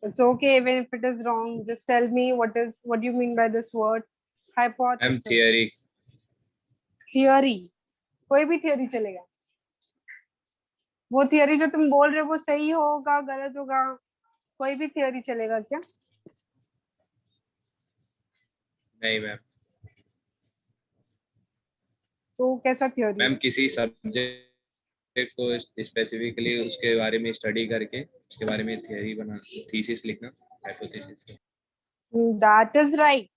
It's okay even if it is wrong. Just tell me what do you mean by this word? Ma'am theory. Hypothesis. Theory. कोई भी theory चलेगा। वो theory जो तुम बोल रहे हो वो सही होगा गलत होगा, कोई भी थियरी चलेगा क्या? नहीं मैम। तो कैसा थियरी मैम है? किसी सब्जेक्ट को स्पेसिफिकली उसके बारे में स्टडी करके उसके बारे में थियरी बना, थीसिस लिखना, hypothesis. That is right,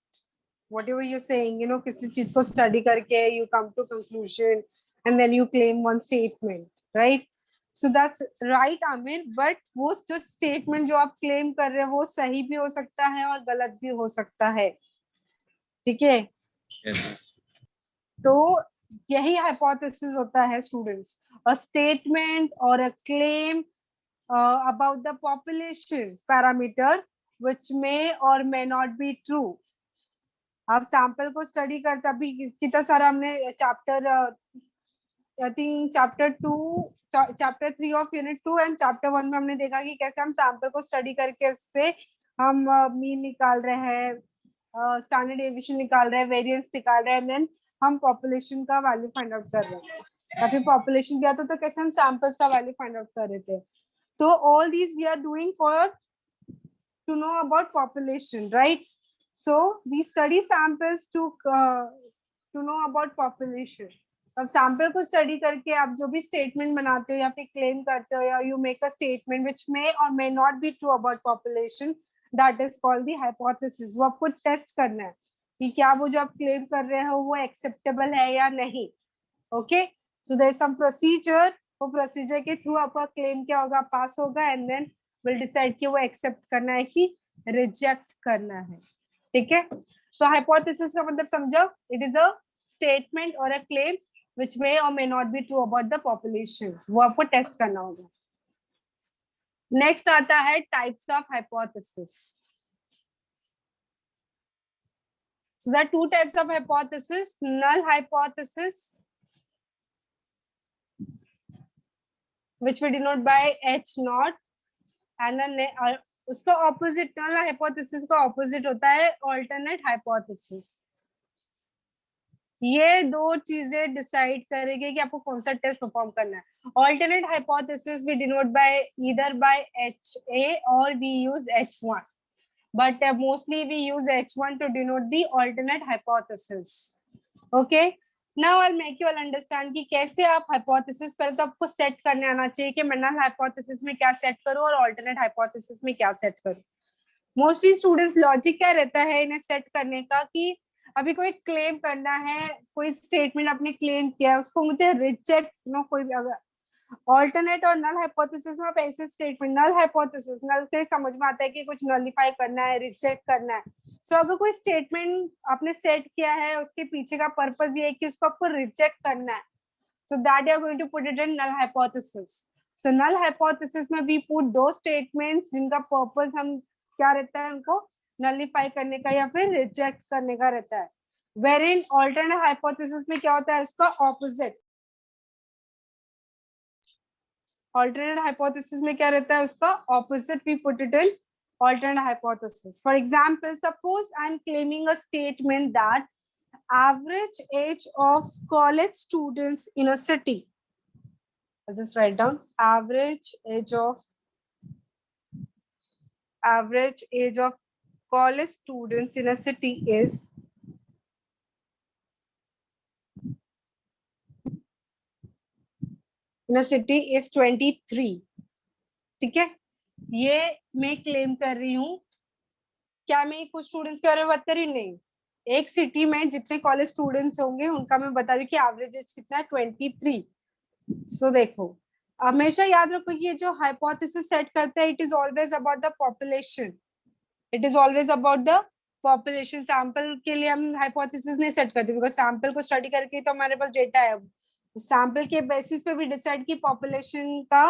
whatever you're saying, you know, किसी चीज को स्टडी करके you come to conclusion and then you claim one statement, right? So that's right, Amir. But वो जो statement जो आप claim कर रहे हो वो सही भी हो सकता है और गलत भी हो सकता है, ठीक है? तो यही hypothesis होता है students, a statement or a claim about the population parameter which may or may not be true. आप सैंपल को स्टडी करते अभी कितना सारा हमने chapter I think chapter 3 of unit 2 and chapter 1 में हमने देखा कि कैसे हम सैंपल को स्टडी करके उससे हम मीन निकाल रहे हैं, स्टैंडर्ड डेविएशन निकाल रहे हैं, वेरिएंस निकाल रहे हैं, देन हम पॉपुलेशन का वैल्यू फाइंड आउट कर रहे हैं। या फिर पॉपुलेशन दिया तो कैसे हम सैंपल्स का वैल्यू फाइंड आउट कर रहे थे। तो all these we are doing for to know about population, right? So we study samples to know about population. अब सैंपल को स्टडी करके आप जो भी स्टेटमेंट बनाते हो या फिर क्लेम करते हो या you make a statement which may और may not be true about population, that is called the hypothesis. वो आपको टेस्ट करना है कि क्या वो जो आप क्लेम कर रहे हो वो एक्सेप्टेबल है या नहीं। Okay, so there is some procedure, वो प्रोसीजर के थ्रू आपका क्लेम क्या होगा, पास होगा, एंड देन विल डिसाइड कि वो एक्सेप्ट करना है कि रिजेक्ट करना है। ठीक है, सो हाइपोथेसिस का मतलब समझो, इट इज अ स्टेटमेंट और a claim which may or may not be true about the population, वो आपको टेस्ट करना होगा। नेक्स्ट आता है types of hypothesis. So there are two types of hypothesis: null hypothesis, which we denote by H naught, and उसका opposite, null hypothesis का opposite होता है alternate hypothesis। ये दो चीजें डिसाइड करेंगे कि आपको कौन सा टेस्ट परफॉर्म करना है। Alternate hypothesis we denote by either by HA और we use H1, but mostly we use H1 to denote the alternate hypothesis. Okay, now I will make you all understand कि कैसे आप hypothesis, पहले तो आपको set करने आना चाहिए कि मैं नल हाइपोथेसिस में क्या सेट करूं और ऑल्टरनेट हाइपोथेसिस में क्या सेट करूं। मोस्टली स्टूडेंट्स लॉजिक क्या रहता है इन्हें सेट करने का कि अभी कोई क्लेम करना है, कोई स्टेटमेंट आपने क्लेम किया है उसको मुझे रिजेक्ट नो, कोई ऑल्टरनेट और नल हाइपोथेसिस में ऐसे स्टेटमेंट, नल हाइपोथेसिस, नल से समझ में आता है कि कुछ नलिफाई करना है, रिजेक्ट करना है। सो अगर कोई स्टेटमेंट आपने सेट किया है उसके पीछे का पर्पस ये है कि उसको आपको रिजेक्ट करना है, so that you are going to put it in null hypothesis. So null hypothesis में वी पुट दो स्टेटमेंट्स जिनका पर्पस हम क्या रहता है उनको नलिफाई करने का या फिर रिजेक्ट करने का रहता है। वेर इन ऑल्टरनेट हाइपोथेसिस में क्या होता है, उसका ऑपोजिट। ऑल्टरनेट हाइपोथेसिस में क्या रहता है, उसका opposite we put it in alternate hypothesis. For example, suppose I'm claiming a statement that average age of college students in a city, I'll just write down average age of college students in a city is in a city is 23। ठीक है, ये मैं claim कर रही हूँ। क्या मैं कुछ स्टूडेंट्स के बारे में बात कर रही हूँ? नहीं, एक सिटी में जितने कॉलेज स्टूडेंट्स होंगे उनका मैं बता रही हूँ कि एवरेज एज कितना है, 23। सो देखो, हमेशा याद रखो कि ये जो हाइपोथेसिस सेट करता है it is always about the population, it is always about the population. Sample के लिए हम हाइपोथेसिस नहीं सेट करते बिकॉज सैंपल को स्टडी करके तो हमारे पास डेटा है, सैंपल के बेसिस पे भी डिसाइड की पॉपुलेशन का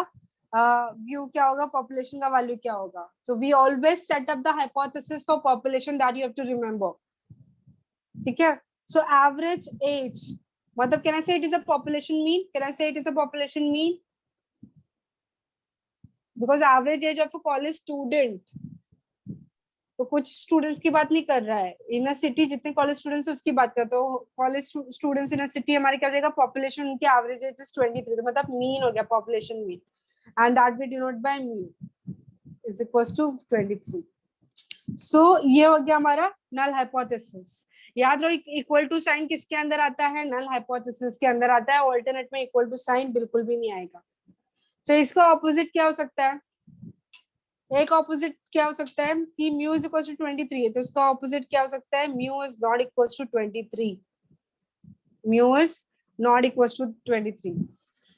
व्यू क्या होगा, पॉपुलेशन का वैल्यू क्या होगा। So we always set up the hypothesis for population, that you have to remember. ठीक है, सो एवरेज एज मतलब can I say it is a population mean, can I say it is a population mean, because average age of a college student कुछ students की बात नहीं कर रहा है, इन अ सिटी जितने कॉलेज स्टूडेंट्स है उसकी बात करते हो। College students in a city हमारे क्या हो जाएगा, पॉपुलेशन उनकी एवरेज एज इज 23, तो मतलब मीन हो गया, population mean, and that we denote by mean is equals to 23। So ये हो गया हमारा नल हाइपोथेसिस। याद रहो इक्वल टू साइन किसके अंदर आता है, नल हाइपोथेसिस के अंदर आता है। ऑल्टरनेट में इक्वल टू साइन बिल्कुल भी नहीं आएगा। तो इसका ऑपोजिट क्या हो सकता है, एक ऑपोजिट क्या हो सकता है कि म्यू इज इक्वल टू 23 है, तो इसका ऑपोजिट क्या हो सकता है, mu is not equal to 23, mu is not equal to 23।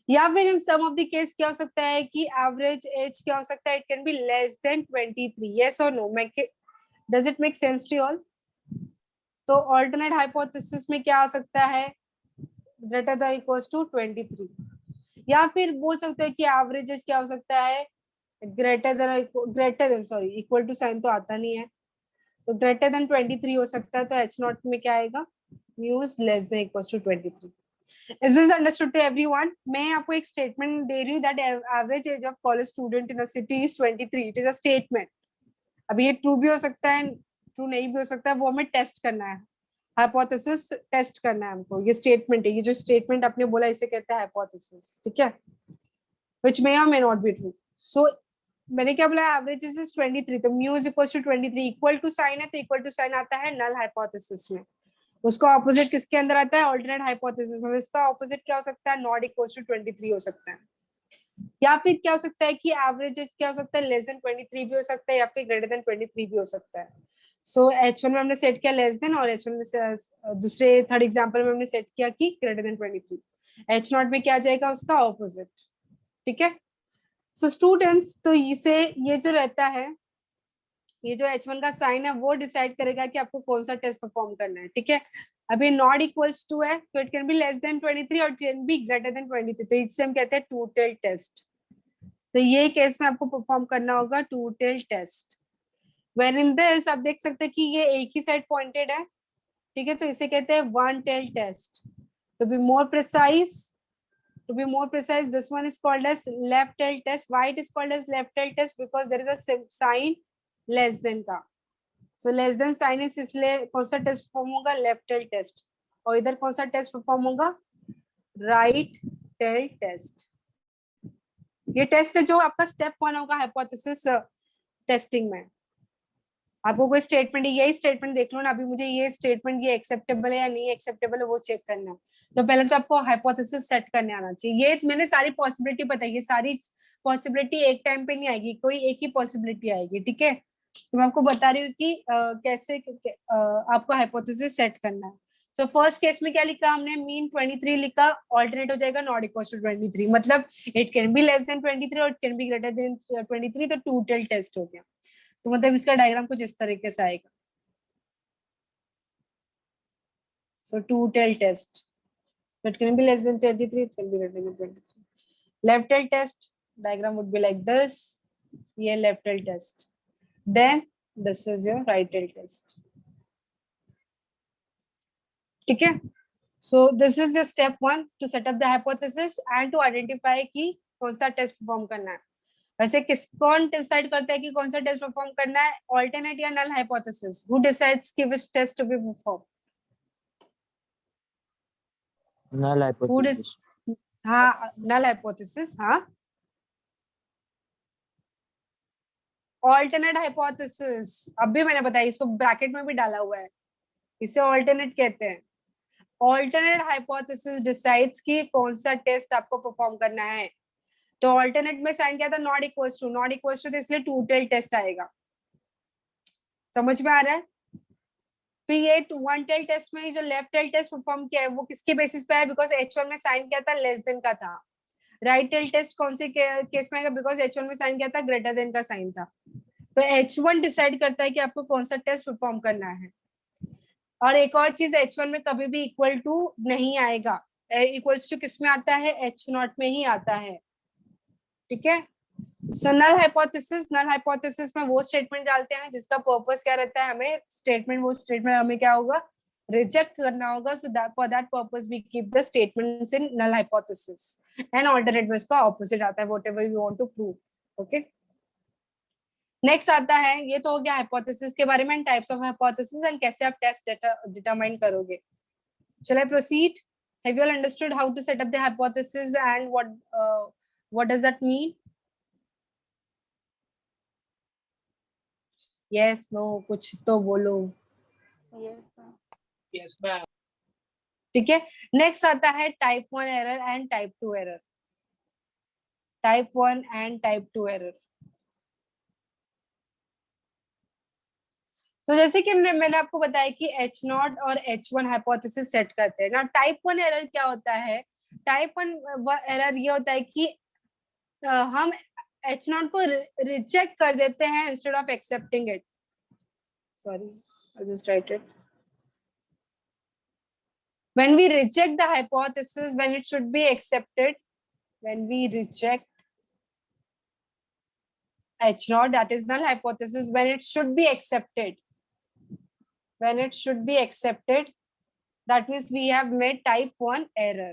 या फिर in some of the case क्या हो सकता है कि एवरेज एज क्या हो सकता है, it can be less than 23, yes और no, does it make sense to all? तो ऑल्टरनेट हाइपोथेसिस में क्या आ सकता है, ग्रेटर देन इक्वल टू 23। या फिर बोल सकते हो कि एवरेज एज क्या हो सकता है, greater than sorry equal to sign तो आता नहीं है, तो ग्रेटर देन 23 हो सकता है। तो एच नॉट में क्या आएगा, mu is less than equal to 23। Is this understood to everyone? मैं आपको एक स्टेटमेंट दे रही हूँ that average age of college student in a city is 23. It is a statement. अभी ये ट्रू भी हो सकता है, ट्रू नहीं भी हो सकता है, वो हमें टेस्ट करना है, हाइपोथेसिस टेस्ट करना है हमको। ये स्टेटमेंट है, ये जो स्टेटमेंट आपने बोला इसे कहते हैं हाइपोथेसिस, ठीक है, which may or may not be true. So मैंने क्या बोला, एवरेज इज 23, तो mu is equal to 23, equal to sign है तो इक्वल टू साइन आता है नल हाइपोथेसिस में। उसका ऑपोजिट किसके अंदर आता है, ऑल्टरनेट हाइपोथेसिस में। इसका ऑपोजिट क्या हो सकता है, नॉट इक्वल टू 23 हो सकता है। या फिर क्या हो सकता है कि एवरेज क्या हो सकता है, लेस देन 23 भी हो सकता है, या फिर ग्रेटर देन 23 भी हो सकता है। सो H1 में हमने सेट किया लेस देन, और H1 में दूसरे थर्ड एग्जांपल में हमने सेट किया कि ग्रेटर देन 23। H0 में क्या आ जाएगा, उसका ऑपोजिट, ठीक है। सो स्टूडेंट्स, तो इसे ये जो रहता है, ये जो H1 का साइन है वो डिसाइड करेगा कि आपको कौन सा टेस्ट परफॉर्म करना है, ठीक है। अभी नॉट इक्वल्स टू है तो it can be less than 23 और it can be greater than 23, तो इससे हम कहते हैं टू टेल टेस्ट। तो ये केस में आपको परफॉर्म करना होगा two tail test. When in this आप देख सकते हैं कि ये एक ही साइड पॉइंटेड है, ठीक है, तो इसे कहते हैं one tail test. To be more precise, this one is called as left tail test. Why it is called as left tail test? Because there is a sign less than का, so less than sign is, इसलिए कौन सा test perform होगा, left tail test. और इधर कौन सा test perform होगा, राइट टेल टेस्ट। ये टेस्ट है जो आपका स्टेप 1 होगा हाइपोथेसिस टेस्टिंग में। आपको कोई स्टेटमेंट, यही स्टेटमेंट देख लो ना, अभी मुझे ये स्टेटमेंट ये एक्सेप्टेबल है या नहीं एक्सेप्टेबल है वो चेक करना है। तो पहले तो आपको हाइपोथेसिस सेट करने आना चाहिए। ये मैंने सारी पॉसिबिलिटी बताई है, सारी पॉसिबिलिटी एक टाइम पे नहीं आएगी, कोई एक ही पॉसिबिलिटी आएगी, ठीक है। तो मैं आपको बता रही हूँ कि कैसे आपको हाइपोथेसिस सेट करना है। सो फर्स्ट केस में क्या लिखा हमने, मीन 23 लिखा, ऑल्टरनेट हो जाएगा नॉट इक्वल टू 23, मतलब it can be less than 23 और it can be greater than 23, तो टू टेल टेस्ट हो गया। तो मतलब इसका डायग्राम कुछ इस तरीके से आएगा। So two tail test, so it can be less than 23, it can be greater than 23. Left tail test diagram would be like this, ये left tail test, then this is your right tail test, ठीक है। So this is the step 1 to set up the hypothesis and to identify कि कौन सा test perform करना है। वैसे कौन डिसाइड करता है कि कौन सा टेस्ट परफॉर्म करना है, ऑल्टरनेट या नल हाइपोथेसिस? हु डिसाइड्स कि which test to be performed? null hypothesis. हाँ, नल हाइपोथेसिस, हाँ, ऑल्टरनेट हाइपोथेसिस। अब भी मैंने बताया, इसको ब्रैकेट में भी डाला हुआ है, इसे ऑल्टरनेट कहते हैं। ऑल्टरनेट हाइपोथेसिस डिसाइड्स कि कौन सा टेस्ट आपको परफॉर्म करना है। तो ऑल्टरनेट में साइन क्या था, not equals to, not equals to, तो इसलिए टू टेल टेस्ट आएगा। समझ में आ रहा है? फिर ये वन टेल टेस्ट में जो लेफ्ट टेल टेस्ट परफॉर्म किया है वो किसके बेसिस पे है, बिकॉज H1 में साइन क्या था, लेस देन का था। राइट टेल टेस्ट कौन से केस में आएगा, बिकॉज H1 में साइन क्या था, ग्रेटर देन का साइन था। तो H1 डिसाइड करता है कि आपको कौन सा टेस्ट परफॉर्म करना है। और एक और चीज, H1 में कभी भी इक्वल टू नहीं आएगा, इक्वल्स टू किस में आता है, H0 में ही आता है, ठीक है। सो नल हाइपोथेसिस में वो स्टेटमेंट डालते हैं जिसका पर्पस क्या रहता है, हमें वो स्टेटमेंट हमें क्या होगा, रिजेक्ट करना होगा। So that for that purpose we keep the statements in null hypothesis and alternate में इसका ऑपोजिट आता है, whatever we want to prove, okay. Next आता है, ये तो हो गया हाइपोथेसिस के बारे में, टाइप्स ऑफ हाइपोथेसिस एंड कैसे आप टेस्ट डिटरमाइन करोगे. Shall I proceed? Have you all understood how to set up the hypothesis and what does that mean? Yes, no, कुछ तो बोलो. Yes, ma'am. ठीक है. नेक्स्ट आता है type 1 error and type 2 error. Type 1 and type 2 error. तो जैसे कि मैंने आपको बताया कि H0 और H1 हाइपोथेसिस सेट करते हैं ना. टाइप 1 एरर क्या होता है? टाइप 1 एरर ये होता है कि हम H0 को रिजेक्ट कर देते हैं instead of accepting it. Sorry, I just right it. When we reject the hypothesis when it should be accepted, when we reject H0, that is null hypothesis, when it should be accepted, when it should be accepted, that means we have made type 1 error.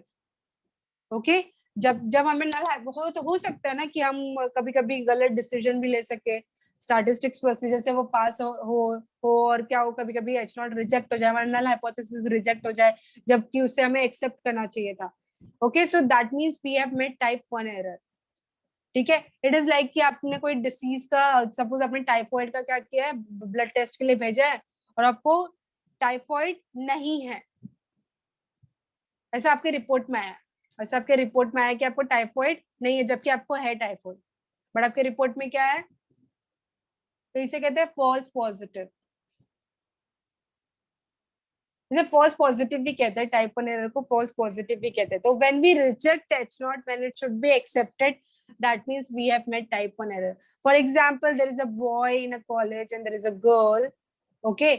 Okay? जब हमें null हो सकता है ना कि हम कभी कभी गलत डिसीजन भी ले सके, स्टैटिस्टिक्स प्रोसीजर से वो पास हो और क्या हो, कभी कभी H0 रिजेक्ट हो जाए, हमारा null hypothesis रिजेक्ट हो जाए, जबकि उसे हमें एक्सेप्ट करना चाहिए था. Okay, so that means we have made type 1 error. ठीक है. इट इज लाइक कि आपने कोई डिसीज का, सपोज आपने टाइफॉइड का क्या किया है, ब्लड टेस्ट के लिए भेजा है और आपको टाइफॉइड नहीं है, ऐसा आपके रिपोर्ट में आया. ऐसा आपके रिपोर्ट में आया कि आपको टाइफॉइड नहीं है, जबकि आपको है टाइफॉइड, बट आपके रिपोर्ट में क्या है, तो इसे कहते हैं फॉल्स पॉजिटिव. इसे फॉल्स पॉजिटिव भी कहते हैं, टाइप 1 एरर को फॉल्स पॉजिटिव भी कहते हैं. तो when we reject H0 when it should be accepted, that means we have made type 1 error. For example, there is a boy in a college and there is a girl. Okay,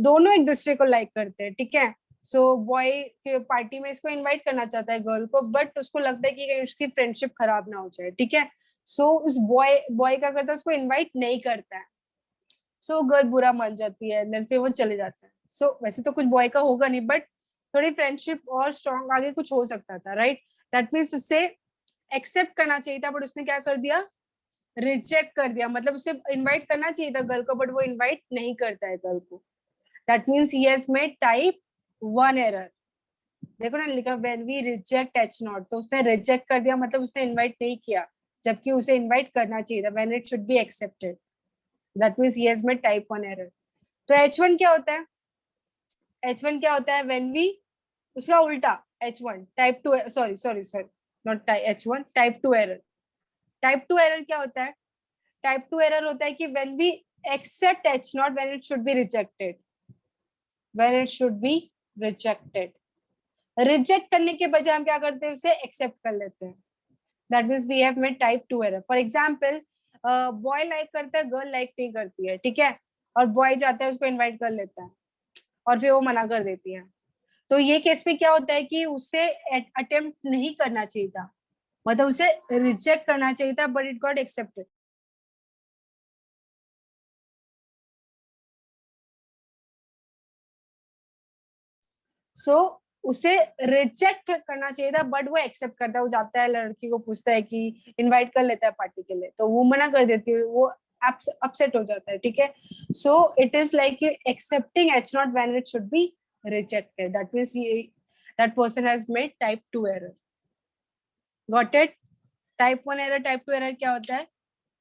दोनों एक दूसरे को like करते हैं. ठीक है. सो boy के party में इसको इनवाइट करना चाहता है गर्ल को, बट उसको लगता है कि कहीं उसकी फ्रेंडशिप खराब ना हो जाए. ठीक है. सो उस बॉय क्या करता है, उसको इनवाइट नहीं करता है. सो गर्ल बुरा मान जाती है, देन फिर वो चले जाता है. सो वैसे तो कुछ बॉय का होगा नहीं, बट थोड़ी फ्रेंडशिप और स्ट्रॉन्ग आगे कुछ हो सकता था. राइट. दैट मीन्स उससे एक्सेप्ट करना चाहिए था, बट उसने क्या कर दिया, रिजेक्ट कर दिया. मतलब उसे इनवाइट करना चाहिए था गर्ल को, बट वो इनवाइट नहीं करता है गर्ल को. That means he has made type 1 error. देखो ना, लिखा व्हेन वी रिजेक्ट H0, तो उसने रिजेक्ट कर दिया, मतलब उसने इनवाइट नहीं किया, जबकि उसे इनवाइट करना चाहिए था. When it should be accepted, that means he has made type 1 error. तो H1 क्या होता है? H1 क्या होता है? व्हेन वी, उसका उल्टा H1 type 2, sorry not H1, type 2 error. Type 2 error क्या होता है? टाइप 2 एरर होता है कि when we accept H0 when it should be rejected, when it should be rejected. Reject करने के बजाय हम क्या करते हैं, उसे एक्सेप्ट कर लेते हैं. That means we have made type 2 error. For example, boy like करता है, गर्ल लाइक नहीं करती है. ठीक है. और बॉय जाता है, उसको इनवाइट कर लेता है और फिर वो मना कर देती है. तो ये केस में क्या होता है कि उसे अटेम्प्ट नहीं करना चाहिए था, मतलब उसे रिजेक्ट करना चाहिए था, बट इट गॉट एक्सेप्टेड. सो उसे रिजेक्ट करना चाहिए था, बट वो एक्सेप्ट करता है. वो जाता है, लड़की को पूछता है कि इनवाइट कर लेता है पार्टी के लिए, तो वो मना कर देती है, वो अपसेट हो जाता है. ठीक है. So it is like accepting H0 when it should be rejected. That means that person has made type 2 error. Got it? Type 1 error, type 2 error क्या होता है?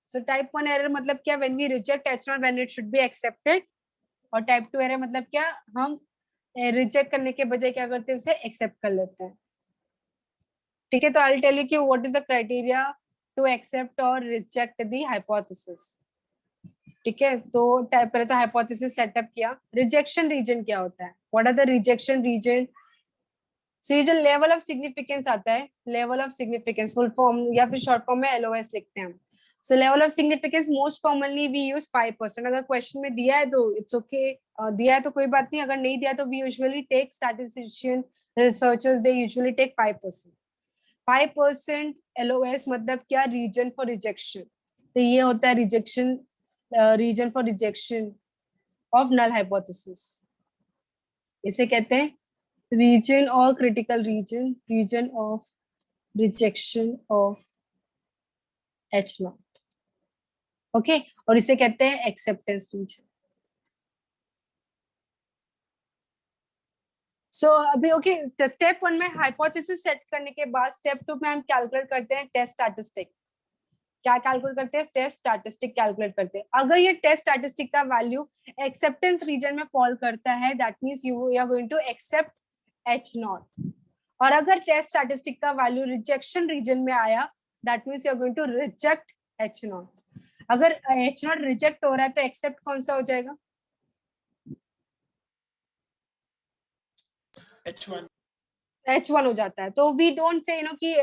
So type 1 error मतलब क्या? When we reject H0 when it should be accepted. और type 2 error मतलब क्या? हम reject करने के बजाय क्या करते हैं, उसे एक्सेप्ट कर लेते हैं. ठीक है. तो I'll tell you कि what is the criteria to accept or reject the hypothesis. ठीक है. तो पहले तो hypothesis सेटअप किया. रिजेक्शन रीजन क्या होता है? What are the rejection region? So ये जो लेवल ऑफ सिग्निफिकेंस आता है, level of significance full form या फिर शॉर्ट फॉर्म में LOS लिखते हैं. So level of significance most commonly we use 5%. अगर क्वेश्चन में दिया है तो इट्स ओके, दिया है तो कोई बात नहीं. अगर नहीं दिया तो we usually take, statistician researchers they usually take 5%. 5% LOS मतलब क्या? Region for rejection. तो ये होता है rejection, region for rejection of null hypothesis. इसे कहते हैं region or critical region of rejection of H0. Okay और इसे कहते हैं एक्सेप्टेंस रीजन। सो अभी ओके स्टेप 1 में हाइपोथेसिस सेट करने के बाद स्टेप 2 में हम कैलकुलेट करते हैं टेस्ट स्टैटिस्टिक। क्या कैलकुलेट करते हैं? टेस्ट स्टैटिस्टिक कैलकुलेट करते हैं। अगर ये टेस्ट स्टैटिस्टिक का वैल्यू एक्सेप्टेंस रीजन में फॉल करता है that means you are going to accept H naught. और अगर टेस्ट स्टैटिस्टिक का वैल्यू रिजेक्शन रीजन में आया that means you are going to reject H naught. अगर एच नॉट रिजेक्ट हो रहा है तो एक्सेप्ट कौन सा हो जाएगा? H1 हो जाता है। तो वी डोंट से कि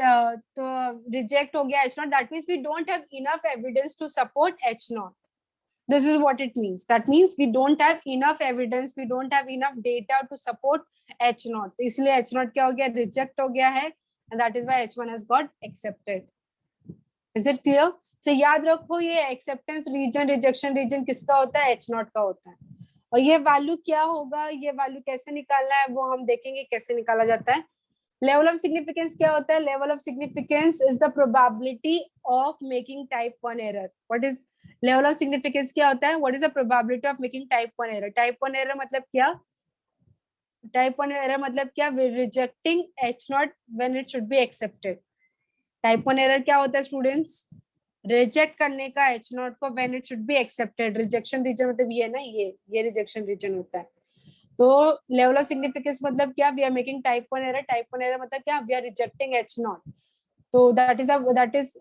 तो रिजेक्ट हो गया H0 that means we don't have enough evidence to support H0। This is what it means. That means we don't have enough evidence, we don't have enough data to support H0. इसलिए H0 क्या हो गया? Reject हो गया है and that is why H1 has got accepted. Is it clear? So याद रखो ये एक्सेप्टेंस रीजन रिजेक्शन रीजन किसका होता है? H0 का होता है। और ये वैल्यू क्या होगा, ये वैल्यू कैसे निकालना है वो हम देखेंगे कैसे निकाला जाता है। लेवल ऑफ सिग्निफिकेंस क्या होता है? Level of significance is the probability of making type 1 error. What is level of significance? क्या होता है? What is the probability of making type 1 error? Type 1 error मतलब क्या? टाइप 1 एरर मतलब क्या? Rejecting H0 when it should be accepted. Type 1 error क्या होता है स्टूडेंट्स? रिजेक्ट करने का H0 को when it should be accepted. Rejection region मतलब ये ना, ये रिजेक्शन रीजन होता है। तो लेवल ऑफ सिग्निफिकेंस मतलब क्या? We are making type 1 error. Type 1 error मतलब क्या? We are rejecting H0। तो that is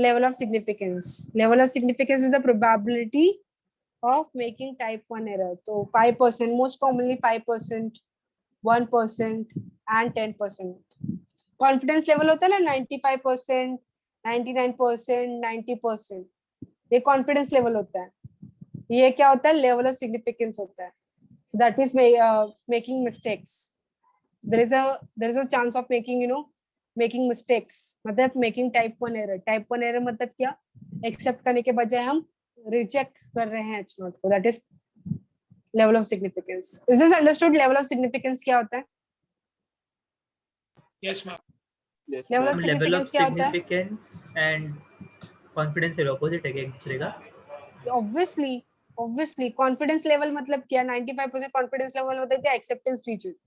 level of significance. Level of significance is the probability of making type 1 error. तो 5%, most commonly 5%, 1% and 10%. Confidence level होता है ना 95%, 99%, 90%, ये confidence level होता है। ये क्या होता है? level of significance होता है। So that means making mistakes. There is a chance of making mistakes. मतलब making type 1 error. Type 1 error मतलब क्या? Accept करने के बजाय हम reject कर रहे हैं H0 को. That is level of significance. Is this understood? Level of significance क्या होता है? Yes, ma'am. Level of significance क्या होता है? significance and confidence level opposite है क्या एक दूसरे का? Obviously confidence level मतलब क्या? 95% confidence level मतलब क्या? Acceptance region.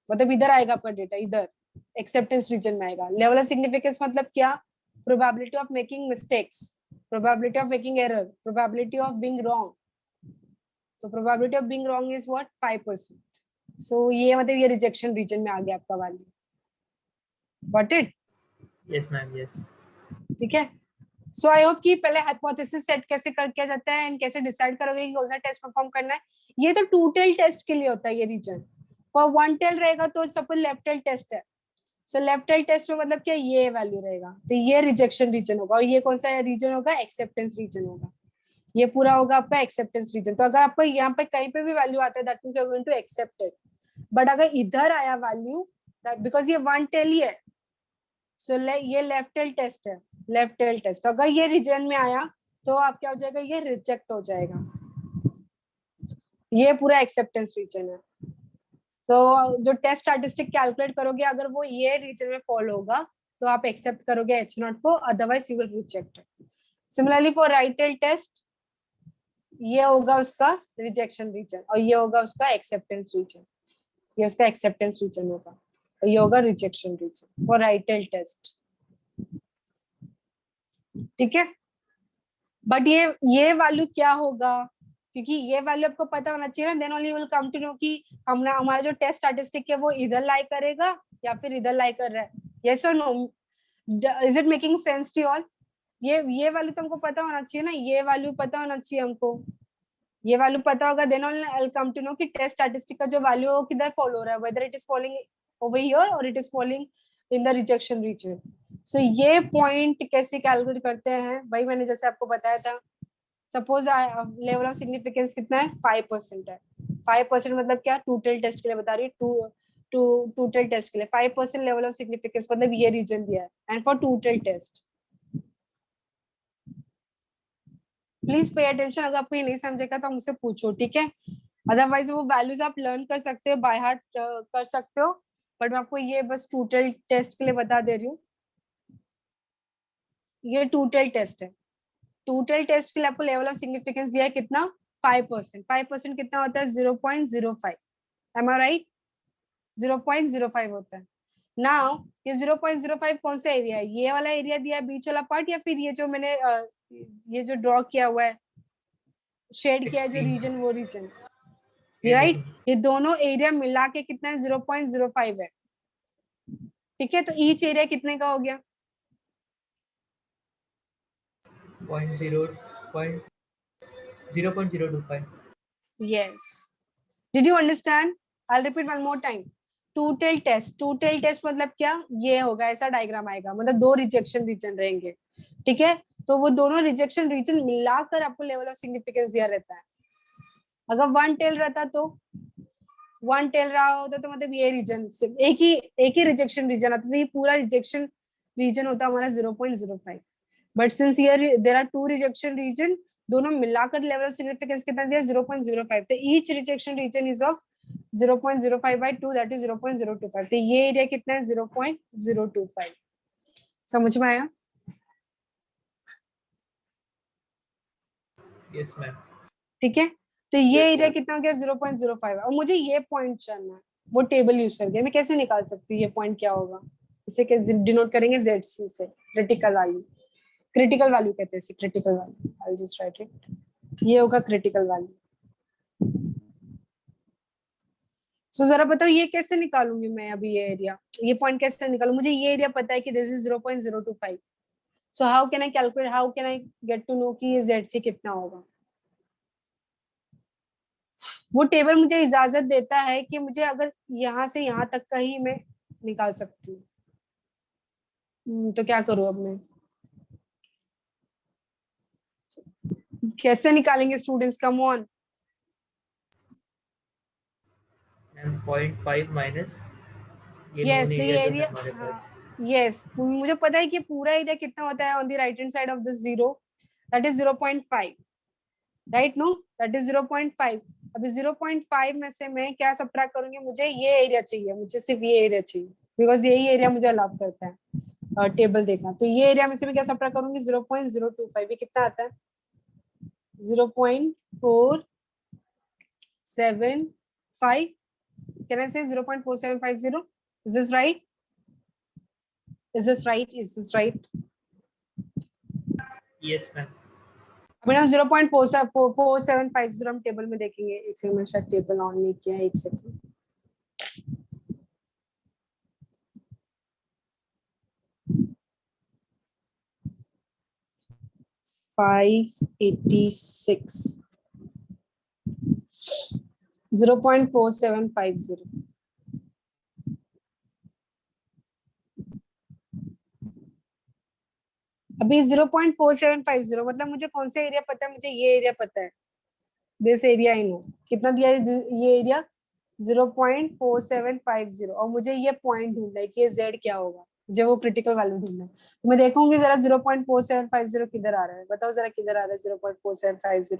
मतलब इधर आएगा आपका डेटा, इधर एक्सेप्टेंस रीजन में आएगा। लेवल ऑफ सिग्निफिकेंस मतलब क्या? Probability of making mistakes, probability of making error, probability of being wrong. So probability of being wrong is what? 5%। सो ये मतलब ये रिजेक्शन रीजन में आ गया आपका value. Got it? Yes ma'am, yes. ठीक है। सो आई होप कि पहले हाइपोथेसिस सेट कैसे किया जाता है एंड कैसे डिसाइड करोगे कि कौन सा टेस्ट परफॉर्म करना है। ये तो टू टेल टेस्ट के लिए होता है ये रीजन। फॉर वन टेल रहेगा तो सपोज लेफ्ट टेल टेस्ट है, सो लेफ्ट टेल टेस्ट में मतलब क्या? ये वैल्यू रहेगा तो ये रिजेक्शन रीजन होगा। और ये कौन सा रीजन होगा? एक्सेप्टेंस रीजन होगा। ये पूरा होगा आपका एक्सेप्टेंस रीजन। तो अगर आपको यहाँ पे कहीं पे भी वैल्यू आता है that means you are going to accept it. But अगर इधर आया वैल्यू बिकॉज ये वन टेल ही है, सो ये लेफ्ट टेल टेस्ट है, लेफ्ट टेल टेस्ट। तो अगर ये रीजन में आया तो आप क्या हो जाएगा? ये रिजेक्ट हो जाएगा। ये पूरा एक्सेप्टेंस रीजन है। तो जो टेस्ट स्टैटिस्टिक कैलकुलेट करोगे अगर वो ये रीजन में फॉल होगा तो आप एक्सेप्ट करोगे H0 को, otherwise you will reject. Similarly for right tail test ये होगा उसका रिजेक्शन रीजन और ये होगा उसका एक्सेप्टेंस रीजन। ये उसका एक्सेप्टेंस रीजन होगा और ये होगा rejection region for right tail test. ठीक है। बट ये वैल्यू क्या होगा? क्योंकि ये वैल्यू आपको पता होना चाहिए ना, then only you will come to know कि हमारा जो टेस्ट स्टैटिस्टिक है वो इधर लाई करेगा या फिर इधर लाई कर रहा है। यस और no? Is it making sense to all? ये वैल्यू तो हमको पता होना चाहिए ना, ये वैल्यू पता होना चाहिए हमको। ये वैल्यू पता होगा then only I will come to know कि टेस्ट स्टैटिस्टिक का जो वैल्यू है वो किधर फॉलो हो रहा है, whether it is following over here और it is following in the rejection region. So ये पॉइंट कैसे कैलकुलेट करते हैं वही मैंने जैसे आपको बताया था। सपोज लेवल ऑफ सिग्निफिकेंस कितना है? 5% है। 5% मतलब क्या? टू टेल टेस्ट के लिए बता रही हूँ, टू टेल टेस्ट के लिए 5% लेवल ऑफ सिग्निफिकेंस मतलब ये रीजन दिया है and for two tail test. Please pay attention, अगर आपको ये नहीं समझेगा तो मुझसे पूछो, ठीक है? अदरवाइज वो वैल्यूज आप लर्न कर सकते हो, बाय हार्ट कर सकते हो, बट मैं आपको ये बस टू टेल टेस्ट के लिए बता दे रही हूँ। ये टू टेल टेस्ट है। टोटल टेस्ट के लिए आपको लेवल ऑफ सिग्निफिकेंस दिया है कितना 5%। 5% कितना होता है 0.05। एम आई राइट? 0.05 होता है। नाउ ये 0.05 कौन सा एरिया है? ये वाला एरिया दिया है बीच वाला पार्ट, या फिर ये जो मैंने ये जो ड्रॉ किया हुआ है, शेड किया है जो रीजन, वो रीजन, राइट? ये दोनों एरिया मिला के कितना है 0.05 है। ठीक है, तो ईच एरिया कितने का हो गया? 0.025. Yes. Did you understand? I'll repeat one more time. Two tail test, two tail test मतलब क्या? ये होगा, ऐसा डायग्राम आएगा, मतलब 2 रिजेक्शन रीजन रहेंगे। ठीक है, तो वो दोनों रिजेक्शन रीजन मिलाकर आपको लेवल ऑफ सिग्निफिकेंस दिया रहता है। अगर वन टेल रहता तो, वन टेल रहा होता तो मतलब ये रीजन सिर्फ एक ही रिजेक्शन रीजन आता, तो ये पूरा रिजेक्शन रीजन होता हमारा 0.05। But since here there are 2 rejection region, दोनों मिलाकर लेवल ऑफ सिग्निफिकेंस कितना दिया 0.05। तो each rejection region is of 0.05 by 2, that is 0.025। तो ये एरिया कितना है 0.025। समझ में आया? Yes, ma'am. ठीक है, तो ये एरिया कितना हो गया 0.05। और मुझे ये पॉइंट जानना है, वो टेबल यूज करके मैं कैसे निकाल सकती हूँ ये पॉइंट क्या होगा? इसे कैसे डिनोट करेंगे? ZC से, क्रिटिकल वैल्यू। क्रिटिकल वैल्यू कहते हैं इसे, critical value. I will just right it. ये होगा क्रिटिकल वैल्यू। सो जरा बताओ ये कैसे निकालूंगी मैं? अभी ये एरिया, ये पॉइंट कैसे निकालूं? मुझे ये एरिया पता है कि this is 0.025। So how can I calculate, how can I get to know कि ये ZC कितना होगा? वो टेबल मुझे इजाजत देता है कि मुझे अगर यहाँ से यहाँ तक का ही मैं निकाल सकती हूँ। तो क्या करूँ अब मैं? कैसे निकालेंगे students? Come on. Ma'am, 0.5 minus ये यस, known द area जो है एरिया, हमारे पास. यस, मुझे पता है कि पूरा एरिया कितना होता है on the right hand side of the zero, that is 0.5, right? No, that is 0.5। अभी 0.5 में से मैं क्या सब्ट्रैक्ट करूंगी? मुझे ये एरिया चाहिए, मुझे सिर्फ ये एरिया चाहिए, बिकॉज यही एरिया मुझे अलाउ करता है टेबल देखना। तो ये एरिया में से मैं क्या सब्ट्रैक्ट करूंगी? 0.025। ये कितना आता है? 0.475। Can I say 0.4750? Is this right? Is this right? Is this right? Yes, ma'am. अभी ना 0.4750 हम टेबल में देखेंगे। एक सेकंड, मैं शायद टेबल ऑन नहीं किया, एक सेकंड। $586 0.4750। अभी 0.4750 मतलब मुझे कौन सा एरिया पता है? मुझे ये एरिया पता है, दिस एरिया आई नो। कितना दिया है ये एरिया? 0.4750। और मुझे ये पॉइंट ढूंढना है कि ये Z क्या होगा, जब वो क्रिटिकल वैल्यू ढूंढना है। तो मैं देखूंगी जरा 0.4750 किधर आ रहा है, बताओ जरा किधर आ रहा है 0.4750?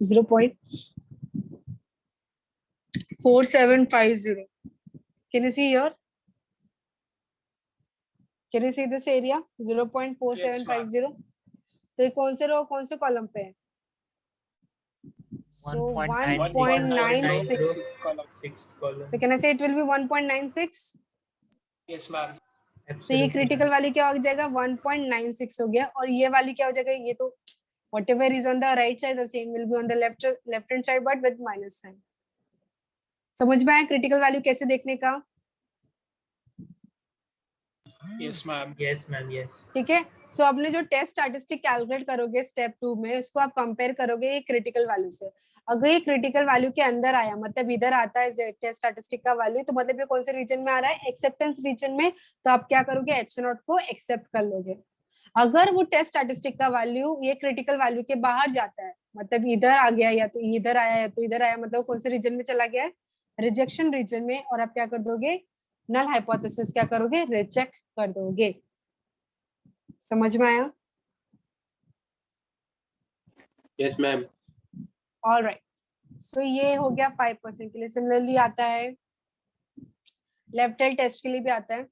0.4750। Can you see here? Can you see this area? 0.4750। तो ये कौन से रो, कौन से कॉलम पे है? So 1.96। Sixth column. So can I say it will be 1.96? Yes, ma'am. तो ये क्रिटिकल वैल्यू क्या हो जाएगा? 1.96 हो गया। और ये वाली क्या हो जाएगा? ये तो whatever is on the right side, the same will be on the left hand side, but with minus sign। समझ में आया क्रिटिकल वैल्यू कैसे देखने का? Yes, ma'am. Yes, ma'am. Yes. ठीक है, सो आपने जो टेस्ट स्टैटिस्टिक कैलकुलेट करोगे स्टेप 2 में, उसको आप कंपेयर करोगे ये क्रिटिकल वैल्यू से। अगर ये क्रिटिकल वैल्यू के अंदर आया, मतलब इधर आता है टेस्ट स्टैटिस्टिक का वैल्यू, तो मतलब ये कौन से रीजन में आ रहा है? एक्सेप्टेंस रीजन में। तो आप क्या करोगे? H0 को एक्सेप्ट कर लोगे। अगर वो टेस्ट स्टैटिस्टिक का वैल्यू ये क्रिटिकल वैल्यू के बाहर जाता है, मतलब इधर आ गया या तो इधर आया या तो इधर आया, मतलब कौन से रीजन में चला गया है? रिजेक्शन रीजन में। और आप क्या कर दोगे? नल हाइपोथेसिस क्या करोगे? रिजेक्ट कर दोगे। समझ में आया? Yes, ma'am. ऑल राइट, सो ये हो गया 5% के लिए। सिमिलरली आता है लेफ्ट हैंड टेस्ट के लिए भी आता है।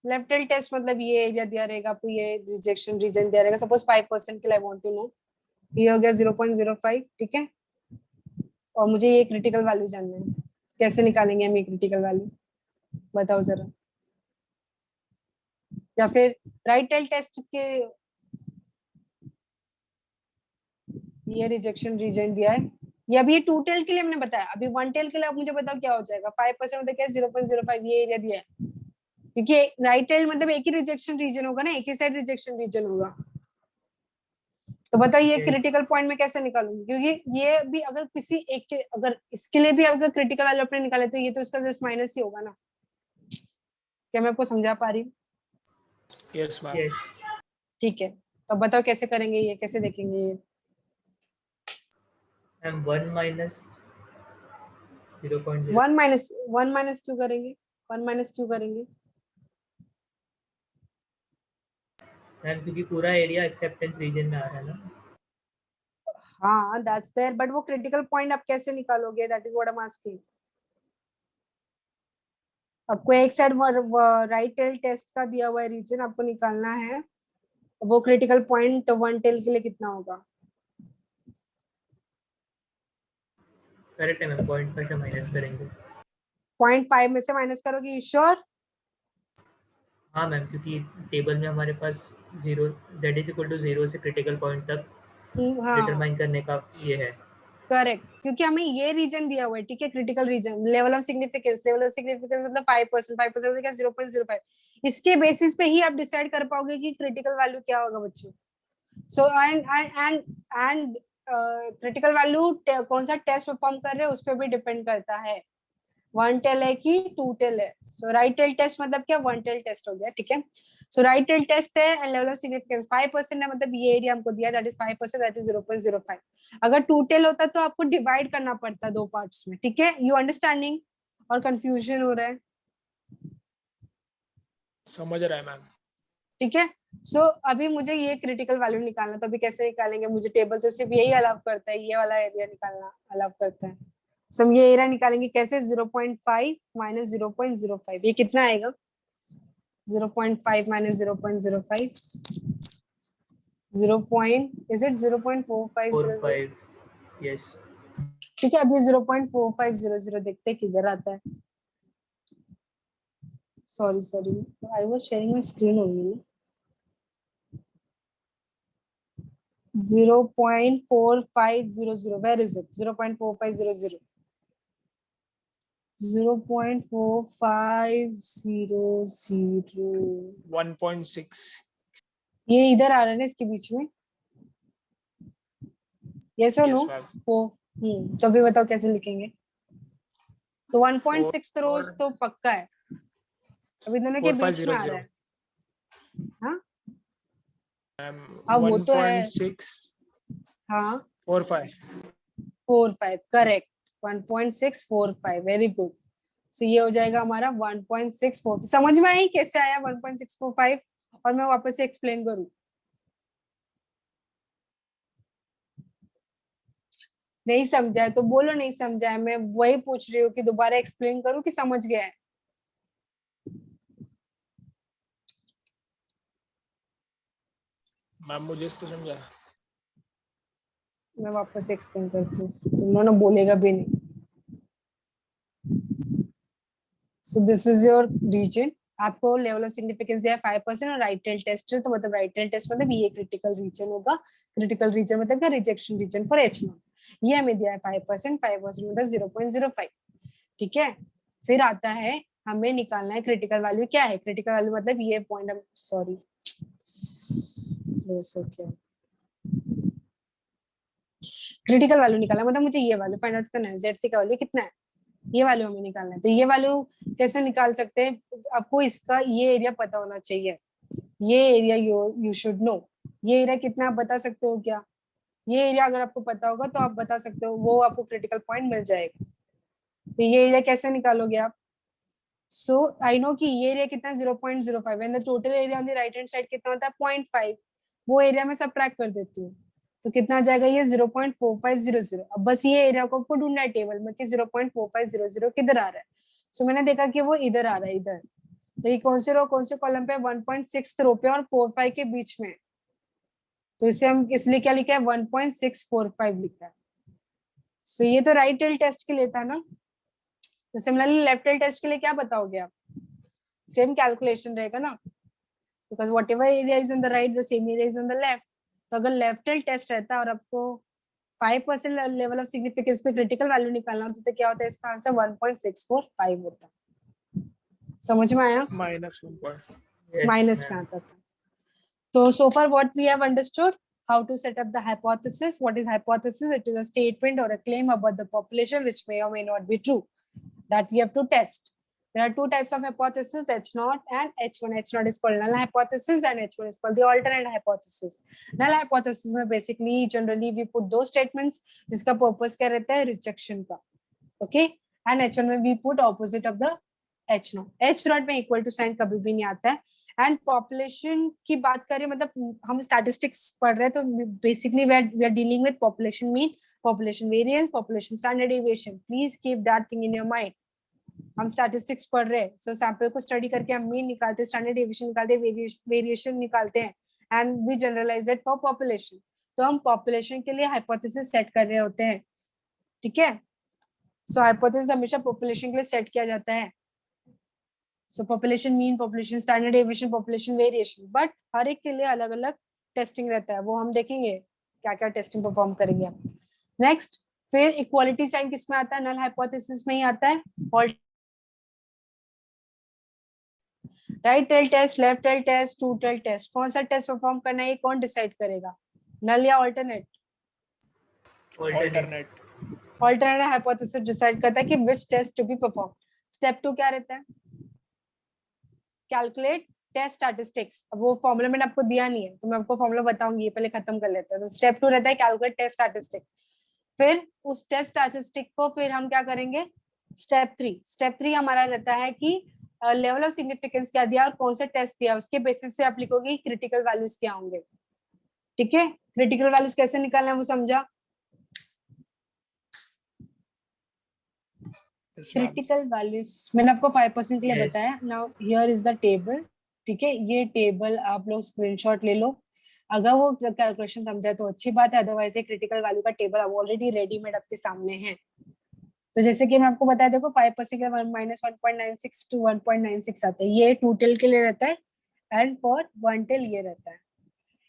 लेफ्टल टेस्ट मतलब ये एरिया दिया रहेगा आपको, ये रिजेक्शन रीजन दिया रहेगा, सपोज 5% के लिए आई वांट टू नो, ये हो गया 0.05, ठीक है। और मुझे ये क्रिटिकल वैल्यू जानना है, कैसे निकालेंगे हम ये क्रिटिकल वैल्यू, बताओ जरा। या फिर राइट टेल टेस्ट के, ये रिजेक्शन रीजन दिया है, ये अभी ये 2 टेल के लिए हमने बताया, अभी 1 टेल के लिए आप मुझे बताओ क्या हो जाएगा। 5% मतलब क्या, 0.05 ये एरिया दिया है, क्योंकि राइट टेल मतलब एक ही रिजेक्शन रीजन होगा ना, एक ही साइड रिजेक्शन रीजन होगा। तो बताओ ये Yes. क्रिटिकल पॉइंट में कैसे निकालूंगी, क्योंकि ये भी अगर किसी एक के, अगर इसके लिए भी अगर क्रिटिकल वैल्यू अपने निकाले तो ये तो इसका जस्ट माइनस ही होगा ना। क्या मैं आपको समझा पा रही हूँ? Yes, ma'am. Yes. ठीक है, तो बताओ कैसे करेंगे ये, कैसे देखेंगे ये। And 1 minus 0.0. 1 माइनस क्यों करेंगे, 1 माइनस क्यों करेंगे? मैम क्योंकि पूरा एरिया एक्सेप्टेंस रीजन में आ रहा है ना। हाँ दैट्स देयर, बट वो क्रिटिकल पॉइंट आप कैसे निकालोगे, that is what I am asking. आपको एक साइड राइट टेल टेस्ट का दिया हुआ है रीजन, आपको निकालना है वो क्रिटिकल पॉइंट 1 टेल के लिए कितना होगा। करेक्ट है मैम, 0.5 से माइनस करेंगे। 0.5 में से माइनस करोगे, श्योर? हाँ मैम, क्योंकि टेबल में हमारे पास 0 z=0 से क्रिटिकल पॉइंट तक हाँ डिटरमाइन करने का ये है। करेक्ट, क्योंकि हमें ये रीजन दिया हुआ है, ठीक है, critical reason, level of significance, level of significance मतलब 5%, 5% मतलब क्या, 0.05। इसके बेसिस पे ही आप डिसाइड कर पाओगे कि क्रिटिकल वैल्यू क्या होगा बच्चों। सो एंड क्रिटिकल वैल्यू कौन सा टेस्ट परफॉर्म कर रहे हैं उस पर भी डिपेंड करता है, 1 टेल है कि 2 टेल है। सो राइट टेल टेस्ट मतलब क्या, 1 टेल टेस्ट हो गया, ठीक है। सो राइट टेल टेस्ट है एंड लेवल ऑफ सिग्निफिकेंस 5% है, मतलब ये एरिया हमको दिया, दैट इज 5%, दैट इज 0.05। अगर 2 टेल होता तो आपको डिवाइड करना पड़ता 2 पार्ट्स में, ठीक है। यू अंडरस्टैंडिंग और कंफ्यूजन हो रहा है? समझ रहा है मैम। ठीक है। सो अभी मुझे ये क्रिटिकल वैल्यू निकालना, तो अभी कैसे निकालेंगे, मुझे टेबल तो सिर्फ यही अलाउ करता है, ये वाला एरिया निकालना अलाउ करता है। सो हम ये एरिया निकालेंगे कैसे, 0.5 माइनस 0.05, ये कितना आएगा, 0.5 minus 0.05, 0.4500, 4.5 यस। ठीक है। अब ये 0.4500 देखते हैं किधर आता है। Sorry I was sharing my screen only. 0.4500, where is it, 0.4500, 0.4500, 1.6. ये इधर आ रहा है ना इसके बीच में, यस और नो? Yes, ma'am. तो अभी बताओ कैसे लिखेंगे। तो 1.6 तो रोज Four- तो पक्का है, अभी दोनों के बीच में आ रहा है। हाँ Ma'am, अब वो तो है, 1.645. हाँ 45 करेक्ट, 1.645, वेरी गुड। सो ये हो जाएगा हमारा 1.64। समझ में आई कैसे आया 1.645? और मैं वापस से एक्सप्लेन करूं, नहीं समझा है तो बोलो नहीं समझा है, मैं वही पूछ रही हूँ कि दोबारा एक्सप्लेन करूं कि समझ गया है। मैम मुझे तो समझा। मैं वापस एक्सप्लेन करती हूँ, तुम लोग बोलेगा भी नहीं। So this is your region, आपको लेवल ऑफ सिग्निफिकेंस दिया है 5% और राइट टेल टेस्ट है, तो मतलब राइट टेल टेस्ट मतलब ये क्रिटिकल रीजन होगा। क्रिटिकल रीजन मतलब क्या, रिजेक्शन रीजन फॉर H0। ये हमें दिया है 5%, 5% मतलब 0.05, ठीक है। फिर आता है हमें निकालना है क्रिटिकल वैल्यू क्या है, क्रिटिकल वैल्यू मतलब ये पॉइंट, सॉरी क्रिटिकल वैल्यू निकालना मतलब मुझे ये वैल्यू फाइंड आउट करना है, ZC का वैल्यू कितना है, ये वैल्यू हमें निकालना है। तो ये वैल्यू कैसे निकाल सकते हैं, आपको इसका ये एरिया पता होना चाहिए, ये एरिया यू शुड नो। ये एरिया कितना आप बता सकते हो क्या, ये एरिया अगर आपको पता होगा तो आप बता सकते हो, वो आपको क्रिटिकल पॉइंट मिल जाएगा। तो ये एरिया कैसे निकालोगे आप, सो आई नो कि ये एरिया कितना है 0.05 and the total area on the right hand side कितना होता है 0.5, वो एरिया में सबट्रैक्ट कर देती हूँ, तो कितना आ जाएगा ये 0.4500। अब बस ये एरिया को आपको ढूंढना है टेबल में कि 0.4500 किधर आ रहा है। सो मैंने देखा कि वो इधर आ रहा है, इधर, तो ये कौन से रो कौन से कॉलम पे 1.6 रो पे और 4-5 के बीच में, तो इसे हम इसलिए क्या लिखा है 1.645 लिखा है। सो ये तो राइट टेल टेस्ट के लिए था ना, तो सिमिलरली लेफ्ट टेल टेस्ट के लिए क्या बताओगे आप, सेम कैलकुलेशन रहेगा ना, because what ever area is on the right the same area is on the left. तो अगर लेफ्ट टेल टेस्ट रहता है और आपको 5% लेवल ऑफ सिग्निफिकेंस पे क्रिटिकल वैल्यू निकालना होता तो क्या होता है, इसका आंसर 1.645 होता है। समझ में आया? -1 point. Yes, minus ma'am. में आता था। तो so far what we have understood, how to set up the hypothesis. What is hypothesis? It is a statement or a claim about the population which may or may not be true, that we have to test. There are two types of hypothesis, H0 and H1. H0 is called null hypothesis and H1 is called the alternate hypothesis. Null hypothesis में basically generally we put those statements जिसका purpose क्या रहता है, rejection का, okay? And H1 में we put opposite of the H0. H0 में equal to sign कभी भी नहीं आता है। एंड पॉपुलेशन की बात करें, मतलब हम स्टैटिस्टिक्स पढ़ रहे हैं तो basically we are dealing with population mean, population variance, population standard deviation. Please keep that thing in your mind. हम स्टैटिस्टिक्स पढ़ रहे हैं, सो सैंपल को स्टडी करके हम मीन निकालते हैं, स्टैंडर्ड डेविएशन निकालते हैं, वेरिएशन निकालते हैं and we generalize it for population. तो हम पॉपुलेशन के लिए हाइपोथेसिस सेट कर रहे होते हैं, ठीक है? सो हाइपोथेसिस हमेशा पॉपुलेशन के लिए सेट किया जाता है। So population mean, population standard deviation, population variation, but हर एक के लिए अलग अलग टेस्टिंग रहता है, वो हम देखेंगे क्या क्या टेस्टिंग परफॉर्म करेंगे हम। नेक्स्ट, फिर इक्वालिटी साइन किस में आता है? नल हाइपोथेसिस में ही आता है। Right tail test, left tail test, two tail test, कौन सा टेस्ट परफॉर्म करना है, कौन डिसाइड करेगा, नल या alternate? Alternate. Alternate hypothesis decide करता है कि which test to be perform. Step 2 क्या रहता है? Calculate test statistics. अब वो फॉर्मूला मैंने आपको दिया नहीं है तो मैं आपको फॉर्मूला बताऊंगी, ये पहले खत्म कर लेते हैं। तो स्टेप 2 रहता है कैलकुलेट टेस्ट स्टैटिस्टिक। फिर उस टेस्ट स्टैटिस्टिक को फिर हम क्या करेंगे, स्टेप 3। स्टेप 3 हमारा रहता है कि लेवल ऑफ सिग्निफिकेंस क्या दिया और कौन सा टेस्ट दिया, उसके बेसिस से आप लिखोगे क्रिटिकल वैल्यूज क्या होंगे, ठीक है? क्रिटिकल वैल्यूज कैसे निकालना है वो समझा? Yes, ma'am. क्रिटिकल वैल्यूज मैंने आपको 5% के लिए Yes. बताया। Now here is the table, ठीक है? ये टेबल आप लोग स्क्रीनशॉट ले लो, अगर वो कैलकुलेशन समझा तो अच्छी बात है, अदरवाइज क्रिटिकल वैल्यू का टेबल अब ऑलरेडी रेडीमेड आपके सामने है। तो जैसे कि मैं आपको बताया, देखो 5% के -1.96 to 1.96 आता है, ये 2 टेल के लिए रहता है एंड फॉर 1 टेल ये रहता है।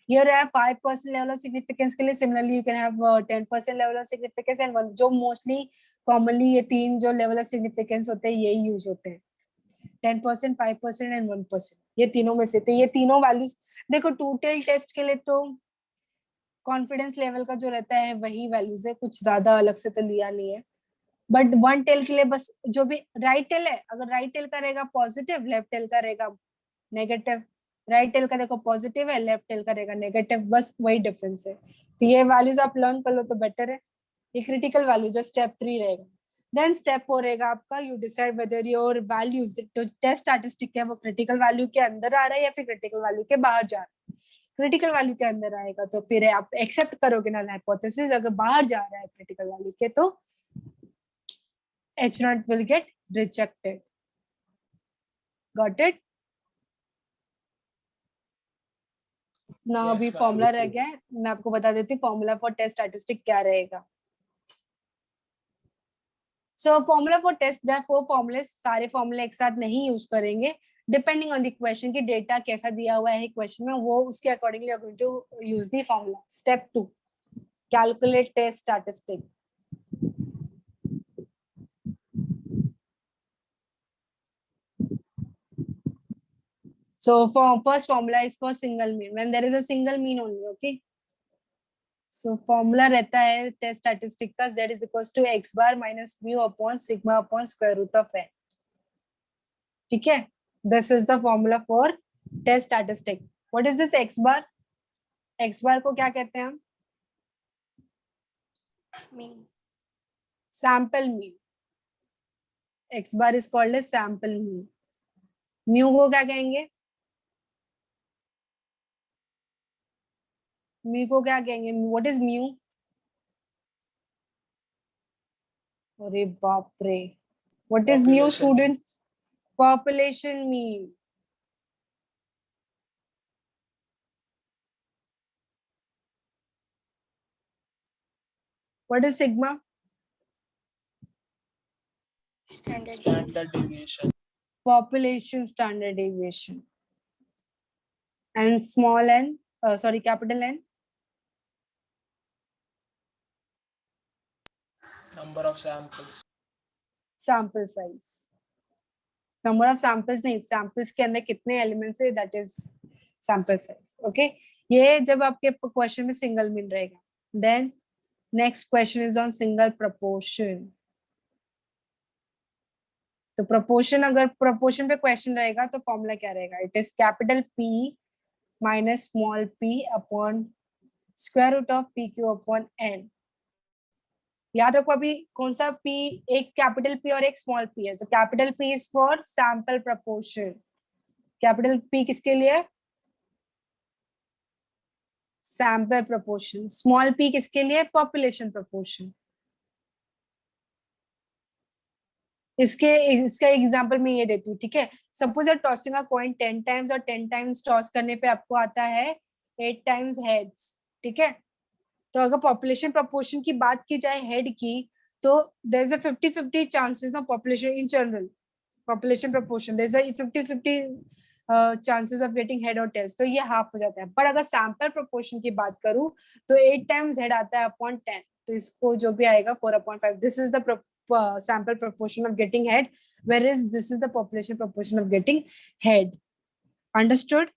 Here I have 5% level of significance के लिए, similarly you can have 10% level of significance and 1, जो mostly commonly ये 3 जो level of significance होते हैं यही यूज होते हैं, 10%, 5% and 1%, ये तीनों में से। तो ये तीनों वैल्यूज देखो, 2 टेल टेस्ट के लिए तो कॉन्फिडेंस लेवल का जो रहता है वही वैल्यूज है, कुछ ज्यादा अलग से तो लिया नहीं है। बट 1 टेल के लिए बस जो भी राइट टेल है, अगर राइट टेल का रहेगा पॉजिटिव, लेफ्ट टेल का रहेगा नेगेटिव। राइट टेल का देखो पॉजिटिव है, लेफ्ट टेल का रहेगा नेगेटिव, बस वही डिफरेंस है। तो ये वैल्यूज आप लर्न कर लो तो बेटर है। ये क्रिटिकल वैल्यू जो स्टेप 3 रहेगा। देन स्टेप 4 रहेगा आपका, you decide whether your values तो टेस्ट स्टैटिस्टिक है वो क्रिटिकल वैल्यू के अंदर आ रहा है या फिर क्रिटिकल वैल्यू के बाहर जा रहा है। क्रिटिकल वैल्यू के अंदर आएगा तो फिर आप एक्सेप्ट करोगे नल हाइपोथेसिस, अगर बाहर जा रहा है क्रिटिकल वैल्यू के तो H0 will get rejected. Got it? ना Yes, अभी ma'am. फॉर्मूला रह गया है, मैं आपको बता देती हूँ फॉर्मूला फॉर टेस्ट स्टैटिस्टिक क्या रहेगा। So formula for test, there 4 फॉर्मूले, सारे फॉर्मूले एक साथ नहीं यूज करेंगे, डिपेंडिंग ऑन द क्वेश्चन की डेटा कैसा दिया हुआ है क्वेश्चन में, वो उसके accordingly are going to use the formula. Step 2 calculate test statistic. So for first formula is for single mean, when there is a single mean only, okay? So formula रहता है test statistic का, z is equals to x bar minus mu upon sigma upon square root of n, ठीक है? This is the formula for test statistic. What is this x bar? x bar को क्या कहते हैं हम? mean, Sample mean. x bar is called as sample mean. mu को क्या कहेंगे? mu को क्या कहेंगे? What is mu? अरे बाप रे, what is mu Population. students? Population mean. What is sigma? Standard Standard deviation. Population standard deviation. And small n, sorry, capital N? Number of samples. Sample size. Number of samples नहीं, samples के अंदर कितने elements है, that is sample size. Okay? ये जब आपके question में single mean रहेगा. Then next question is on single proportion. तो proportion, अगर proportion पे question रहेगा तो formula क्या रहेगा? It is capital P minus small p upon square root of pq upon n. याद रखो अभी कौन सा p, एक कैपिटल p और एक स्मॉल p है. तो capital p is for sample proportion. Capital p किसके लिए? Sample proportion. स्मॉल p किसके लिए? Population proportion. इसका एग्जांपल मैं ये देती हूँ, ठीक है. Suppose you're tossing a coin 10 times और 10 टाइम्स टॉस करने पे आपको आता है 8 टाइम्स हेड्स, ठीक है. तो अगर पॉपुलेशन प्रपोर्शन की बात की जाए हेड की, तो देयर इज अ 50-50 चांसेस ना population in general. Population proportion there is a 50-50 chances of getting head और टेल्स, तो ये हाफ हो जाता है. पर अगर सैंपल प्रपोर्शन की बात करूं तो 8 टाइम्स हेड आता है अपॉन 10, तो इसको जो भी आएगा 4/5. This is the sample proportion of getting head, whereas this is the population proportion of getting head. Understood?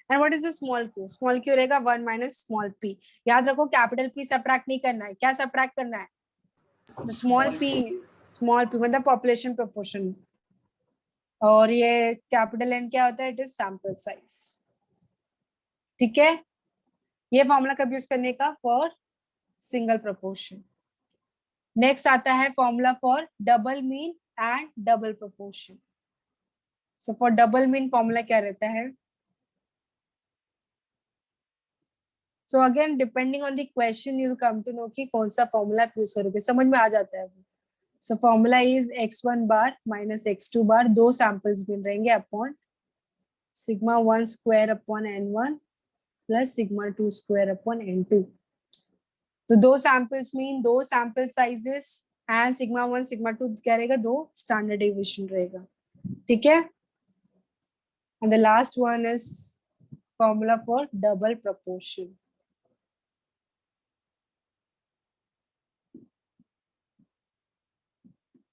And what is the small q? Small q रहेगा 1 minus small p. याद रखो कैपिटल p सब्ट्रैक्ट नहीं करना है. क्या subtract करना है? Small p. Small p मतलब पॉपुलेशन प्रपोर्शन. और ये कैपिटल n क्या होता है? It is sample size. ठीक है. ये फॉर्मूला कब यूज करने का? For single proportion. नेक्स्ट आता है formula for double mean and double proportion. So for double mean formula क्या रहता है? So again depending on the question you come to know कि कौन सा फॉर्मूला आप यूज करोगे. समझ में आ जाता है. So formula is x1 bar minus x2 bar. 2 samples मिल रहेंगे upon sigma 1 square upon n1 plus sigma 2 square upon n2. तो 2 samples mean 2 sample sizes and sigma 1 sigma 2 क्या रहेगा? 2 स्टैंडर्ड डेविएशन रहेगा. ठीक है. And the last one is formula for double proportion.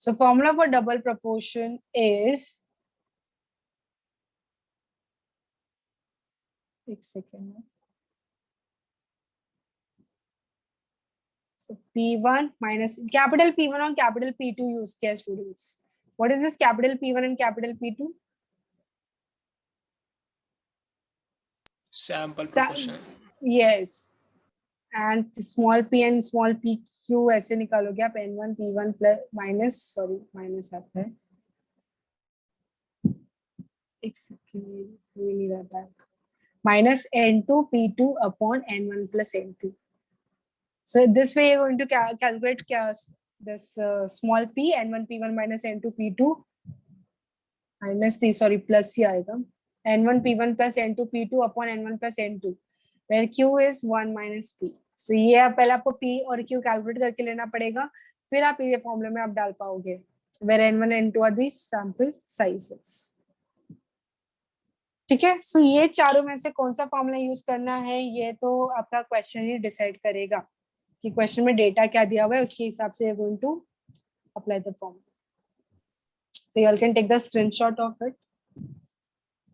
So formula for double proportion is, एक second. So P1 minus capital P1 और capital P2 use किया students. What is this capital P1 and capital P2? Sample proportion. Yes. And small p and small pq ऐसे निकालोगे आप. n1 p1 plus minus, sorry minus आता है. एक second, we need that back. Minus n2 p2 upon n1 plus n2. So this way you're going to calculate this small p n1 p1 minus n2 p2 minus the, sorry, plus ही आएगा. n1 p1 plus n2 p2 upon n1 plus n2 where q is 1 minus p. So ये आप पहले आपको p और q calculate करके लेना पड़ेगा, फिर आप ये फॉर्मूले में आप डाल पाओगे where n1 and n2 are the sample sizes. ठीक है. सो ये चारों में से कौन सा फॉर्मूला यूज करना है ये तो आपका क्वेश्चन ही डिसाइड करेगा कि क्वेश्चन में डेटा क्या दिया हुआ है, उसके हिसाब से you're going to apply the formula. So you all can take the screenshot of it.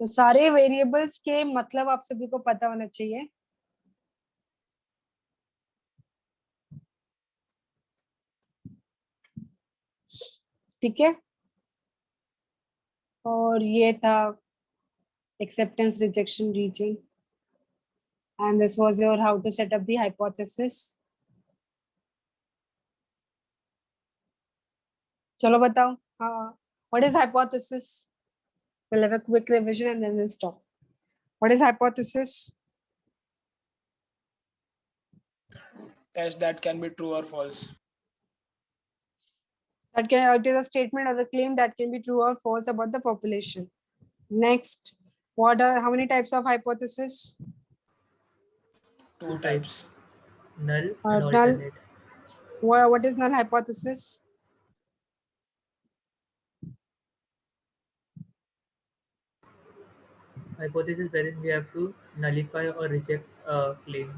तो सारे वेरिएबल्स के मतलब आप सभी को पता होना चाहिए. ठीक है. और ये था acceptance, rejection, reaching, and this was your how to set up the hypothesis. चलो बताओ. हाँ, what is hypothesis? We'll have a quick revision and then we'll stop. What is hypothesis? Test that can be true or false. It is a statement or a claim that can be true or false about the population. Next, how many types of hypothesis? 2 types. null and null. alternate. What is null hypothesis? Hypothesis wherein we have to nullify or reject a claim.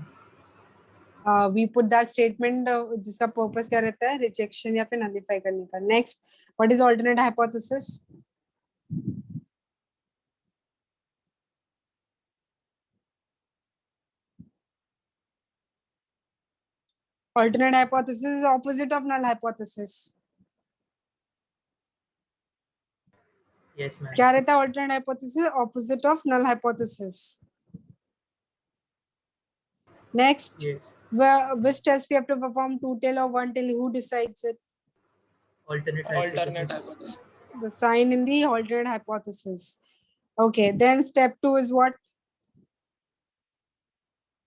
We put that statement जिसका purpose क्या रहता है, rejection या फिर nullify करने का. Next, what is alternate hypothesis? Alternate hypothesis is opposite of null hypothesis. Yes, ma'am. क्या रहता है alternate hypothesis? Opposite of null hypothesis. Next, Yes. which test we have to perform, two tail or one tail? Who decides it? Alternate Alternate hypothesis. hypothesis. The sign in the alternate hypothesis. Okay, then step 2 is what?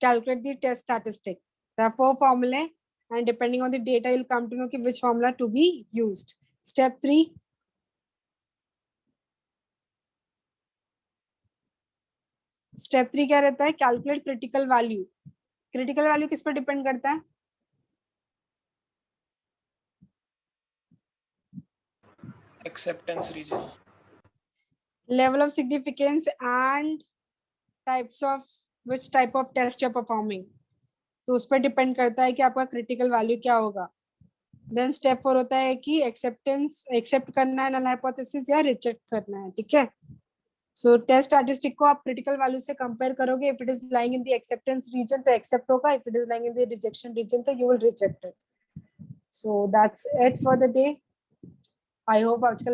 Calculate the test statistic. There are 4 formulae, and depending on the data, you'll come to know which formula to be used. Step 3. Step 3 क्या रहता है? Calculate critical value. Critical value किस पर depend करता है? Acceptance region. Level of significance and types of which type of test you're performing. तो उस पर डिपेंड करता है कि आपका क्रिटिकल वैल्यू क्या होगा. देन स्टेप 4 होता है कि एक्सेप्ट करना है नल हाइपोथेसिस या रिजेक्ट करना है. ठीक है. सो टेस्ट स्टैटिस्टिक को आप क्रिटिकल वैल्यू से कंपेयर करोगे. If it is lying in the acceptance region तो एक्सेप्ट होगा. If it is lying in the rejection region तो you will reject it. So that's it for the day. I hope आज का